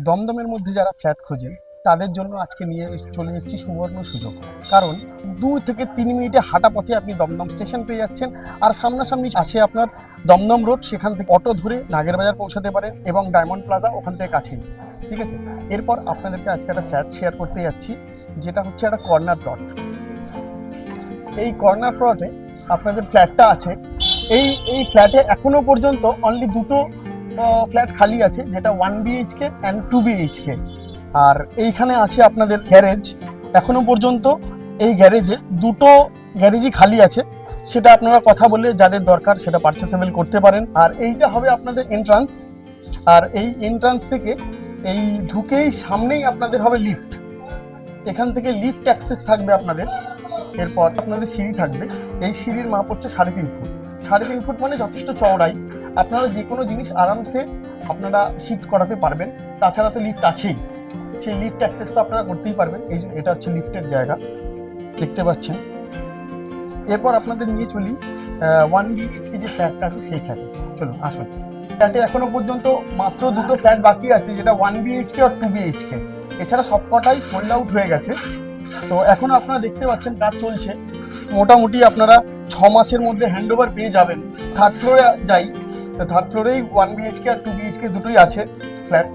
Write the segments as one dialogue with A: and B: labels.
A: দমদমের মধ্যে যারা ফ্ল্যাট খোঁজেন তাদের জন্য আজকে চলে এসেছি সুবর্ণ সুযোগ। কারণ 2 থেকে 3 মিনিটে হাঁটা পথে আপনি দমদম স্টেশন পেয়ে যাচ্ছেন, আর সামনাসামনি আছে আপনার দমদম রোড, সেখান থেকে অটো ধরে নাগেরবাজার পৌঁছাতে পারেন, এবং ডায়মন্ড প্লাজা ওখান থেকে কাছেই। ঠিক আছে, এরপর আপনাদেরকে আজকে একটা ফ্ল্যাট শেয়ার করতে যাচ্ছি, যেটা হচ্ছে একটা কর্নার প্লট। এই কর্নার প্লটে আপনাদের ফ্ল্যাটটা আছে। এই ফ্ল্যাটে এখনো পর্যন্ত অনলি দুটো ফ্ল্যাট খালি আছে, যেটা 1 BHK অ্যান্ড 2 BHK। আর এইখানে আছে আপনাদের গ্যারেজ। এখনো পর্যন্ত এই গ্যারেজে দুটো গ্যারেজই খালি আছে, সেটা আপনারা কথা বলে যাদের দরকার সেটা পারচেসেবল করতে পারেন। আর এইটা হবে আপনাদের এন্ট্রান্স, আর এই এন্ট্রান্স থেকে এই ঢুকেই সামনেই আপনাদের হবে লিফট। এখান থেকে লিফট অ্যাক্সেস থাকবে আপনাদের। এরপর আপনাদের সিঁড়ি থাকবে। এই সিঁড়ির মাপ হচ্ছে 3.5 ফুট। 3.5 ফুট মানে যথেষ্ট চওড়াই। আপনারা যে কোনো জিনিস আরামসে আপনারা শিফট করাতে পারবেন। তাছাড়া তো লিফট আছেই, সেই লিফট অ্যাক্সেস তো আপনারা করতেই পারবেন। এই যে এটা হচ্ছে লিফটের জায়গা, দেখতে পাচ্ছেন। এরপর আপনাদের নিয়ে চলি 1 BHK যে ফ্ল্যাটটা আছে সেই ফ্ল্যাটে। চলুন আসুন। ফ্ল্যাটে এখনো পর্যন্ত মাত্র দুটো ফ্ল্যাট বাকি আছে, যেটা 1 BHK আর 2 BHK। এছাড়া সবকটাই সোল্ড আউট হয়ে গেছে। তো এখন আপনারা দেখতে পাচ্ছেন কাজ চলছে। মোটামুটি আপনারা 6 মাসের মধ্যে হ্যান্ডওভার পেয়ে যাবেন। থার্ড ফ্লোরে যাই, তো থার্ড ফ্লোরেই 1 BHK আর 2 BHK দুটোই আছে ফ্ল্যাট।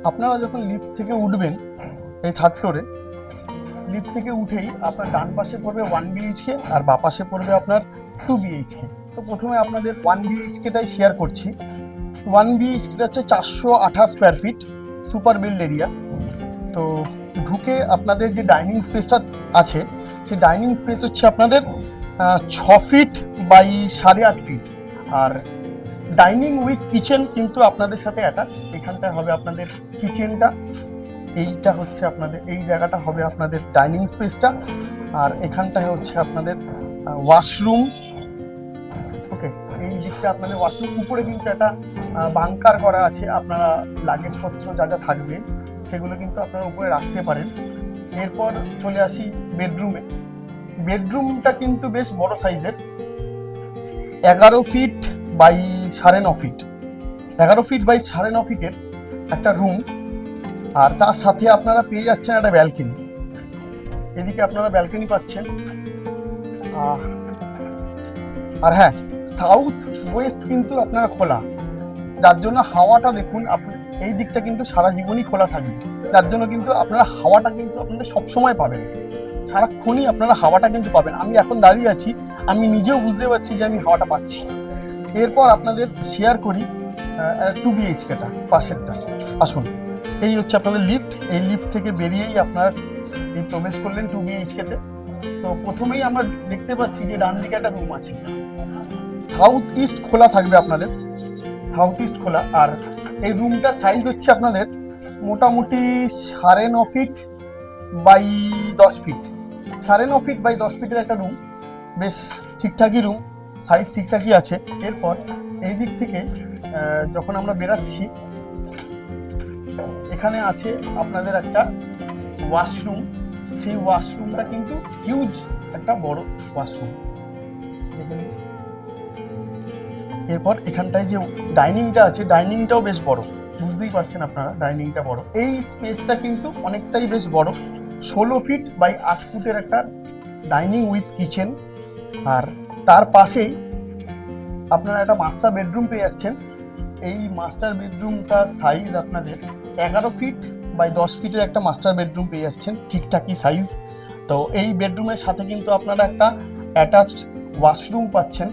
A: আপনারা যখন লিফট থেকে উঠবেন এই থার্ড ফ্লোরে, লিফট থেকে উঠেই আপনার ডান পাশে পড়বে 1 BHK আর বাঁ পাশে পড়বে আপনার 2 BHK। তো প্রথমে আপনাদের 1 BHKটাই শেয়ার করছি। 1 BHKটা হচ্ছে 428 square feet, super build area. তো ঢুকে আপনাদের যে ডাইনিং স্পেসটা আছে, সেই ডাইনিং স্পেস হচ্ছে আপনাদের 6 ফিট বাই 8.5 ফিট। আর ডাইনিং উইথ কিচেন কিন্তু আপনাদের সাথে অ্যাটাচ। এখানটায় হবে আপনাদের কিচেনটা, এইটা হচ্ছে আপনাদের, এই জায়গাটা হবে আপনাদের ডাইনিং স্পেসটা, আর এখানটায় হচ্ছে আপনাদের ওয়াশরুম। ওকে, এই দিকটা আপনাদের ওয়াশরুম। উপরে কিন্তু একটা বাংকার করা আছে, আপনারা লাগেজপত্র যা যা থাকবে সেগুলো কিন্তু আপনারা উপরে রাখতে পারেন। এরপর চলে আসি বেডরুমে। বেডরুমটা কিন্তু বেশ বড় সাইজের, 11 feet by 9.5 feet. 11 feet by 9.5 ফিটের একটা রুম, আর তার সাথে আপনারা পেয়ে যাচ্ছেন একটা ব্যালকনি। এদিকে আপনারা ব্যালকনি পাচ্ছেন। আর হ্যাঁ, সাউথ ওয়েস্ট কিন্তু আপনারা খোলা, যার জন্য হাওয়াটা দেখুন। আপনি এই দিকটা কিন্তু সারা জীবনই খোলা থাকবে, যার জন্য কিন্তু আপনারা হাওয়াটা কিন্তু আপনাদের সবসময় পাবেন। সারাক্ষণই আপনারা হাওয়াটা কিন্তু পাবেন। আমি এখন দাঁড়িয়ে আছি, আমি নিজেও বুঝতে পারছি যে আমি হাওয়াটা পাচ্ছি। এরপর আপনাদের শেয়ার করি 2 BHKটা, পাশেরটা। আসুন, এই হচ্ছে আপনাদের লিফট। এই লিফট থেকে বেরিয়েই আপনার এই প্রবেশ করলেন 2 BHKতে। তো প্রথমেই আমরা দেখতে পাচ্ছি যে ডান দিকে একটা রুম আছে। সাউথ ইস্ট খোলা থাকবে আপনাদের, সাউথ ইস্ট খোলা। আর এই রুমটার সাইজ হচ্ছে আপনাদের মোটামুটি 9.5 feet by 10 feet. 9.5 feet by 10 ফিটের একটা রুম, বেশ ঠিকঠাকই রুম, সাইজ ঠিকঠাকই আছে। এরপর এই দিক থেকে যখন আমরা বেরাচ্ছি, এখানে আছে আপনাদের একটা ওয়াশরুম। সেই ওয়াশরুমটা কিন্তু হিউজ একটা বড় ওয়াশরুম। এরপর এখানটায় যে ডাইনিংটা আছে, ডাইনিংটাও বেশ বড়, বুঝতেই পারছেন আপনারা ডাইনিংটা বড়। এই স্পেসটা কিন্তু অনেকটাই বেশ বড়, 16 ফিট বাই 8 ফুটের একটা ডাইনিং উইথ কিচেন। আর তার পাশেই আপনারা একটা মাস্টার বেডরুম পেয়ে যাচ্ছেন। এই মাস্টার বেডরুমটা সাইজ আপনাদের 11 ফিট বাই 10 ফিটের একটা মাস্টার বেডরুম পেয়ে যাচ্ছেন, ঠিকঠাকই সাইজ। তো এই বেডরুমের সাথে কিন্তু আপনারা একটা অ্যাটাচড ওয়াশরুম পাচ্ছেন।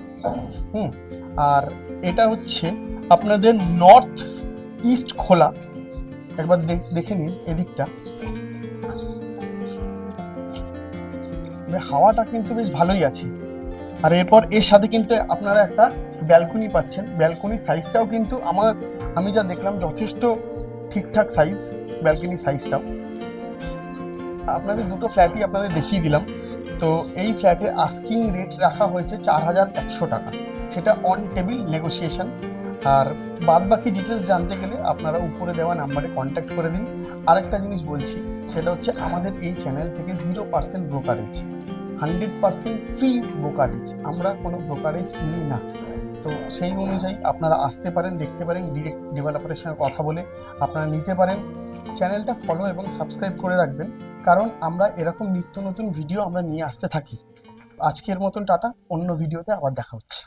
A: আর এটা হচ্ছে আপনাদের নর্থ ইস্ট খোলা। একবার দেখে নিন এদিকটা, হাওয়াটা কিন্তু বেশ ভালোই আছে। আর এরপর এর সাথে কিন্তু আপনারা একটা ব্যালকনি পাচ্ছেন। ব্যালকনির সাইজটাও কিন্তু আমি যা দেখলাম যথেষ্ট ঠিকঠাক সাইজ, ব্যালকনির সাইজটাও। আপনাদের দুটো ফ্ল্যাটই আপনাদের দেখিয়ে দিলাম। তো এই ফ্ল্যাটের আস্কিং রেট রাখা হয়েছে 4,100 টাকা, সেটা অন টেবিল নেগোসিয়েশন। আর বাদ বাকি ডিটেলস জানতে গেলে আপনারা উপরে দেওয়া নাম্বারে কন্ট্যাক্ট করে দিন। আরেকটা জিনিস বলছি, সেটা হচ্ছে আমাদের এই চ্যানেল থেকে 0% ব্রোকারেজ, 100% ফ্রি ব্রোকারেজ। আমরা কোনো ব্রোকারেজ নিই না। তো সেই অনুযায়ী আপনারা আসতে পারেন, দেখতে পারেন, ডিরেক্ট ডেভেলপারের সঙ্গে কথা বলে আপনারা নিতে পারেন। চ্যানেলটা ফলো এবং সাবস্ক্রাইব করে রাখবেন, কারণ আমরা এরকম নিত্য নতুন ভিডিও আমরা নিয়ে আসতে থাকি। আজকের মতন টাটা, অন্য ভিডিওতে আবার দেখা হচ্ছে।